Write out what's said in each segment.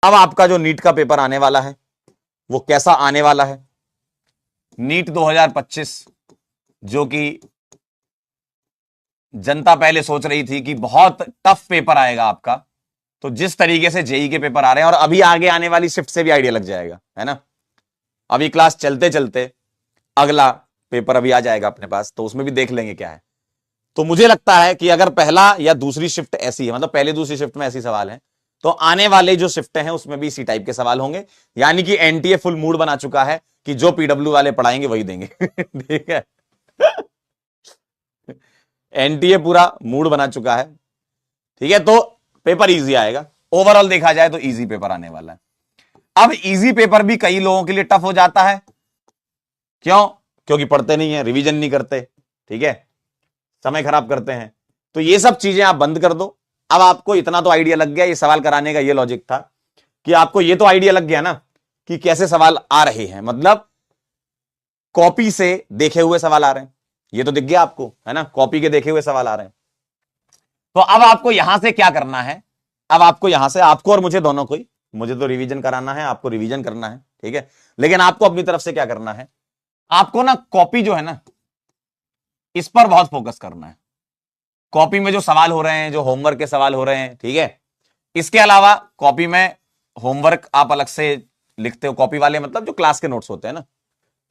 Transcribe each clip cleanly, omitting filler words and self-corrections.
अब आपका जो नीट का पेपर आने वाला है वो कैसा आने वाला है? नीट 2025, जो कि जनता पहले सोच रही थी कि बहुत टफ पेपर आएगा आपका, तो जिस तरीके से जेई के पेपर आ रहे हैं, और अभी आगे आने वाली शिफ्ट से भी आइडिया लग जाएगा, है ना। अभी क्लास चलते चलते अगला पेपर अभी आ जाएगा अपने पास, तो उसमें भी देख लेंगे क्या है। तो मुझे लगता है कि अगर पहला या दूसरी शिफ्ट ऐसी है, मतलब पहले दूसरी शिफ्ट में ऐसी सवाल है, तो आने वाले जो शिफ्ट हैं उसमें भी इसी टाइप के सवाल होंगे। यानी कि एनटीए फुल मूड बना चुका है कि जो पीडब्ल्यू वाले पढ़ाएंगे वही देंगे। ठीक है, एनटीए पूरा मूड बना चुका है। ठीक है, तो पेपर इजी आएगा। ओवरऑल देखा जाए तो इजी पेपर आने वाला है। अब इजी पेपर भी कई लोगों के लिए टफ हो जाता है। क्यों? क्योंकि पढ़ते नहीं है, रिवीजन नहीं करते, ठीक है, समय खराब करते हैं। तो ये सब चीजें आप बंद कर दो। अब आपको इतना तो आइडिया लग गया, ये सवाल कराने का ये लॉजिक था कि आपको ये तो आइडिया लग गया ना कि कैसे सवाल आ रहे हैं, मतलब कॉपी से देखे हुए सवाल आ रहे हैं, ये तो दिख गया आपको, है ना, कॉपी के देखे हुए सवाल आ रहे हैं। तो अब आपको यहां से क्या करना है? अब आपको यहां से, आपको और मुझे दोनों को ही, मुझे तो रिवीजन कराना है, आपको रिवीजन करना है, ठीक है, लेकिन आपको अपनी तरफ से क्या करना है? आपको ना कॉपी जो है ना, इस पर बहुत फोकस करना है। कॉपी में जो सवाल हो रहे हैं, जो होमवर्क के सवाल हो रहे हैं, ठीक है, इसके अलावा कॉपी में होमवर्क आप अलग से लिखते हो, कॉपी वाले मतलब जो क्लास के नोट्स होते हैं ना,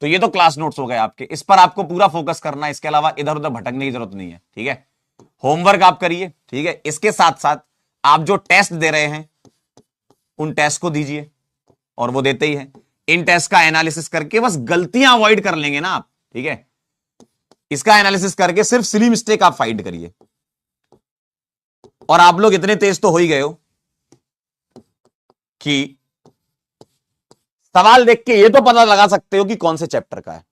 तो ये तो क्लास नोट्स हो गए आपके, इस पर आपको पूरा फोकस करना है। इसके अलावा इधर उधर भटकने की जरूरत नहीं है, ठीक है। होमवर्क आप करिए, ठीक है, इसके साथ साथ आप जो टेस्ट दे रहे हैं उन टेस्ट को दीजिए, और वो देते ही हैं। इन टेस्ट का एनालिसिस करके बस गलतियां अवॉइड कर लेंगे ना आप, ठीक है, इसका एनालिसिस करके सिर्फ सिली मिस्टेक आप फाइंड करिए। और आप लोग इतने तेज तो हो ही गए हो कि सवाल देख के ये तो पता लगा सकते हो कि कौन से चैप्टर का है।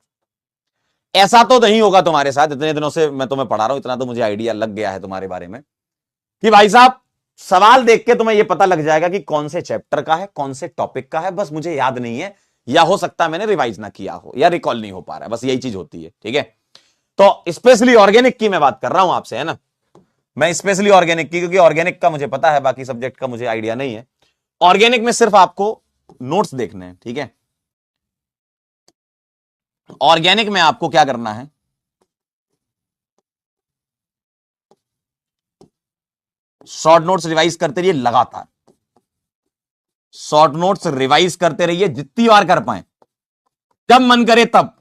ऐसा तो नहीं होगा तुम्हारे साथ, इतने दिनों से मैं तुम्हें पढ़ा रहा हूं, इतना तो मुझे आइडिया लग गया है तुम्हारे बारे में कि भाई साहब सवाल देख के तुम्हें यह पता लग जाएगा कि कौन से चैप्टर का है, कौन से टॉपिक का है, बस मुझे याद नहीं है, या हो सकता है मैंने रिवाइज ना किया हो, या रिकॉल नहीं हो पा रहा है, बस यही चीज होती है, ठीक है। तो स्पेशली ऑर्गेनिक की मैं बात कर रहा हूं आपसे, है ना, मैं स्पेशली ऑर्गेनिक की, क्योंकि ऑर्गेनिक का मुझे पता है, बाकी सब्जेक्ट का मुझे आइडिया नहीं है। ऑर्गेनिक में सिर्फ आपको नोट्स देखने हैं, ठीक है। ऑर्गेनिक में आपको क्या करना है? शॉर्ट नोट्स रिवाइज करते रहिए लगातार, शॉर्ट नोट्स रिवाइज करते रहिए जितनी बार कर पाए, जब मन करे तब।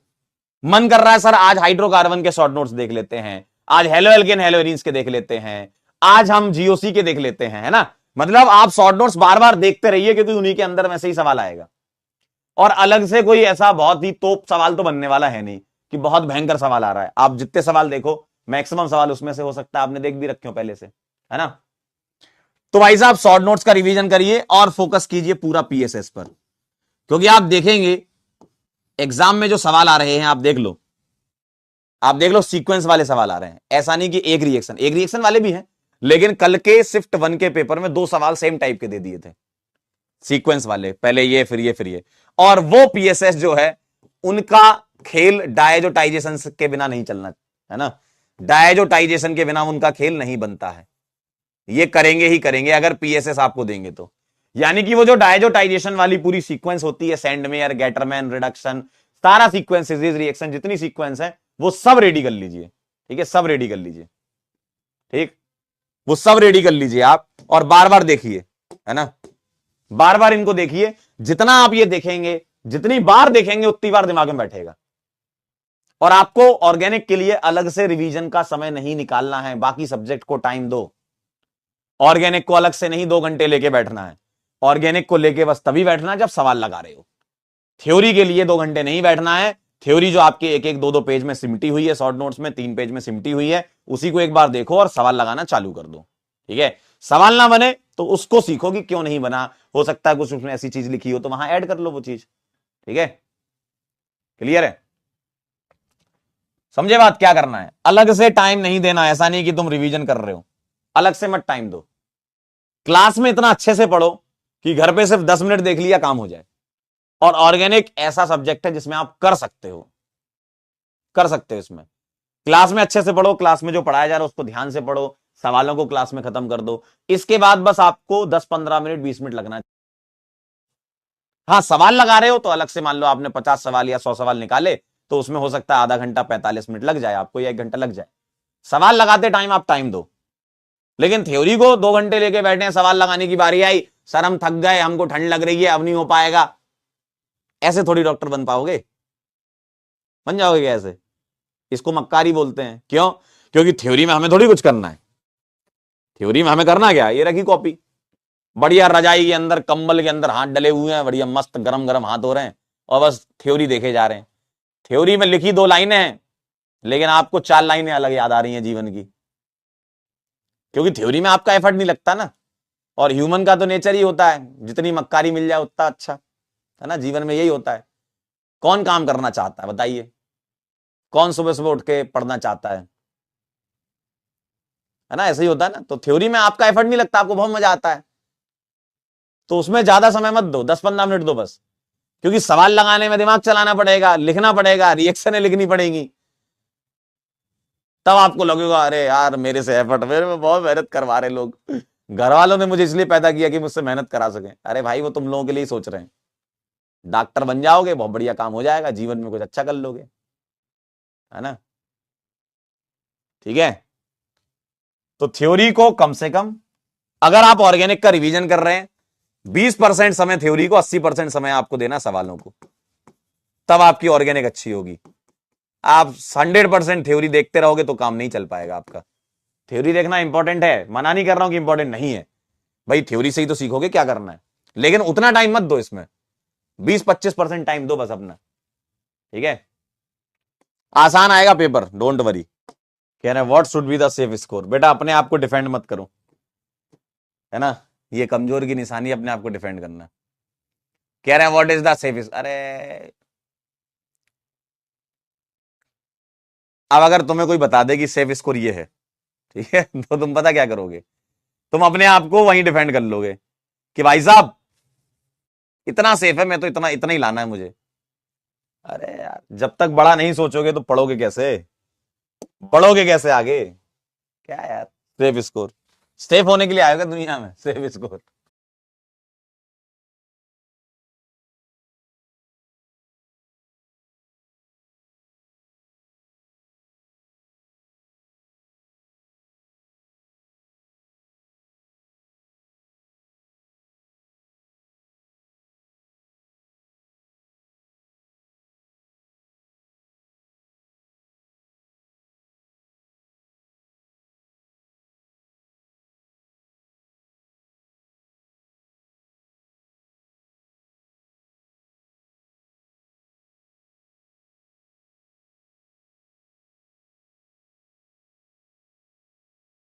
मन कर रहा है सर आज हाइड्रोकार्बन के शॉर्ट नोट्स देख लेते हैं, आज हेलो एल्केन हेलो एरीन्स के देख लेते हैं, आज हम जीओसी के देख लेते हैं, है ना, मतलब आप शॉर्ट नोट्स बार बार देखते रहिए, क्योंकि उन्हीं के अंदर में से ही सवाल आएगा। और अलग से कोई ऐसा बहुत ही तोप सवाल तो बनने वाला है नहीं कि बहुत भयंकर सवाल आ रहा है। आप जितने सवाल देखो, मैक्सिमम सवाल उसमें से हो सकता है आपने देख भी रखे हो पहले से, है ना। तो भाई साहब शॉर्ट नोट्स का रिवीजन करिए और फोकस कीजिए पूरा पीएसएस पर, क्योंकि आप देखेंगे एग्जाम में जो सवाल आ रहे हैं, आप देख लो, आप देख लो सीक्वेंस वाले सवाल आ रहे हैं। ऐसा नहीं कि एक रिएक्शन वाले भी हैं, लेकिन कल के शिफ्ट 1 के पेपर में 2 सवाल सेम टाइप के दे दिए थे, सीक्वेंस वाले, पहले ये फिर ये फिर ये। और वो पीएसएस जो है उनका खेल डायजोटाइजेशन के बिना नहीं चलना, है ना, डायजोटाइजेशन के बिना उनका खेल नहीं बनता है। ये करेंगे ही करेंगे अगर पीएसएस आपको देंगे तो। यानी कि वो जो डायजोटाइजेशन वाली पूरी सीक्वेंस होती है, सेंडमेयर, गेटरमैन, रिडक्शन, सारा सीक्वेंस, सीरीज रिएक्शन, जितनी सीक्वेंस है वो सब रेडी कर लीजिए, ठीक है, सब रेडी कर लीजिए, ठीक, वो सब रेडी कर लीजिए आप, और बार बार देखिए, है ना, बार बार इनको देखिए। जितना आप ये देखेंगे, जितनी बार देखेंगे उतनी बार दिमाग में बैठेगा। और आपको ऑर्गेनिक के लिए अलग से रिवीजन का समय नहीं निकालना है, बाकी सब्जेक्ट को टाइम दो। ऑर्गेनिक को अलग से नहीं 2 घंटे लेके बैठना है, ऑर्गेनिक को लेके बस तभी बैठना जब सवाल लगा रहे हो। थ्योरी के लिए 2 घंटे नहीं बैठना है। थ्योरी जो आपके एक एक 2 पेज में सिमटी हुई है, शॉर्ट नोट्स में 3 पेज में सिमटी हुई है, उसी को एक बार देखो और सवाल लगाना चालू कर दो, ठीक है। सवाल ना बने तो उसको सीखो कि क्यों नहीं बना, हो सकता है कुछ उसमें ऐसी चीज लिखी हो तो वहां ऐड कर लो वो चीज, ठीक है, क्लियर है, समझे बात। क्या करना है, अलग से टाइम नहीं देना। ऐसा नहीं कि तुम रिवीजन कर रहे हो, अलग से मत टाइम दो। क्लास में इतना अच्छे से पढ़ो कि घर पे सिर्फ 10 मिनट देख लिया काम हो जाए। और ऑर्गेनिक ऐसा सब्जेक्ट है जिसमें आप कर सकते हो, कर सकते हो इसमें। क्लास में अच्छे से पढ़ो, क्लास में जो पढ़ाया जा रहा है उसको ध्यान से पढ़ो, सवालों को क्लास में खत्म कर दो। इसके बाद बस आपको 10-15 मिनट 20 मिनट लगना हाँ, सवाल लगा रहे हो तो अलग से, मान लो आपने 50 सवाल या 100 सवाल निकाले, तो उसमें हो सकता है आधा घंटा 45 मिनट लग जाए आपको, या 1 घंटा लग जाए। सवाल लगाते टाइम आप टाइम दो। लेकिन थ्योरी को 2 घंटे लेके बैठे हैं, सवाल लगाने की बारी आई, सर हम थक गए, हमको ठंड लग रही है, अब नहीं हो पाएगा, ऐसे थोड़ी डॉक्टर बन पाओगे? बन जाओगे क्या ऐसे? इसको मक्कारी बोलते हैं। क्यों? क्योंकि थ्योरी में हमें थोड़ी कुछ करना है। थ्योरी में हमें करना क्या? ये रखी कॉपी, बढ़िया रजाई के अंदर, कंबल के अंदर हाथ डले हुए हैं, बढ़िया मस्त गरम गरम हाथ हो रहे हैं, और बस थ्योरी देखे जा रहे हैं। थ्योरी में लिखी 2 लाइनें हैं, लेकिन आपको 4 लाइनें अलग याद आ रही हैं जीवन की, क्योंकि थ्योरी में आपका एफर्ट नहीं लगता ना। और ह्यूमन का तो नेचर ही होता है, जितनी मक्कारी मिल जाए उतना अच्छा, है ना? जीवन में यही होता है। कौन काम करना चाहता है बताइए? कौन सुबह सुबह उठ के पढ़ना चाहता है ना? ऐसे ही होता है ना। तो थ्योरी में आपका एफर्ट नहीं लगता, आपको बहुत मजा आता है, तो उसमें ज्यादा समय मत दो, 10-15 मिनट दो बस। क्योंकि सवाल लगाने में दिमाग चलाना पड़ेगा, लिखना पड़ेगा, रिएक्शनें लिखनी पड़ेगी, तब आपको लगेगा अरे यार मेरे से एफर्ट, मेरे में बहुत मेहनत करवा रहे लोग, घर वालों ने मुझे इसलिए पैदा किया कि मुझसे मेहनत करा सके। अरे भाई वो तुम लोगों के लिए सोच रहे हैं। डॉक्टर बन जाओगे, बहुत बढ़िया काम हो जाएगा, जीवन में कुछ अच्छा कर लोगे, है ना? ठीक है। तो थ्योरी को कम से कम, अगर आप ऑर्गेनिक का रिवीजन कर रहे हैं, 20% समय थ्योरी को, 80% समय आपको देना सवालों को, तब आपकी ऑर्गेनिक अच्छी होगी। आप 100% थ्योरी देखते रहोगे तो काम नहीं चल पाएगा आपका। थ्योरी देखना इंपॉर्टेंट है, मना नहीं कर रहा हूं कि इंपॉर्टेंट नहीं है भाई, थ्योरी से ही तो सीखोगे क्या करना है, लेकिन उतना टाइम मत दो इसमें, 20-25% टाइम दो बस अपना। ठीक है, आसान आएगा पेपर, डोंट वरी। कह रहे हैं what should be the safe score. बेटा अपने आप को डिफेंड मत करो, है ना? ये कमजोर की निशानी, अपने आप को डिफेंड करना। कह रहे हैं व्हाट इज द सेफ, अरे अब अगर तुम्हें कोई बता दे कि सेफ स्कोर ये है, ठीक है, तो तुम पता क्या करोगे? तुम अपने आप को वहीं डिफेंड कर लोगे कि भाई साहब इतना सेफ है, मैं तो इतना इतना ही लाना है मुझे। अरे यार जब तक बड़ा नहीं सोचोगे तो पढ़ोगे कैसे, बढ़ोगे कैसे आगे? क्या यार सेफ स्कोर, सेफ होने के लिए आएगा दुनिया में, सेफ स्कोर।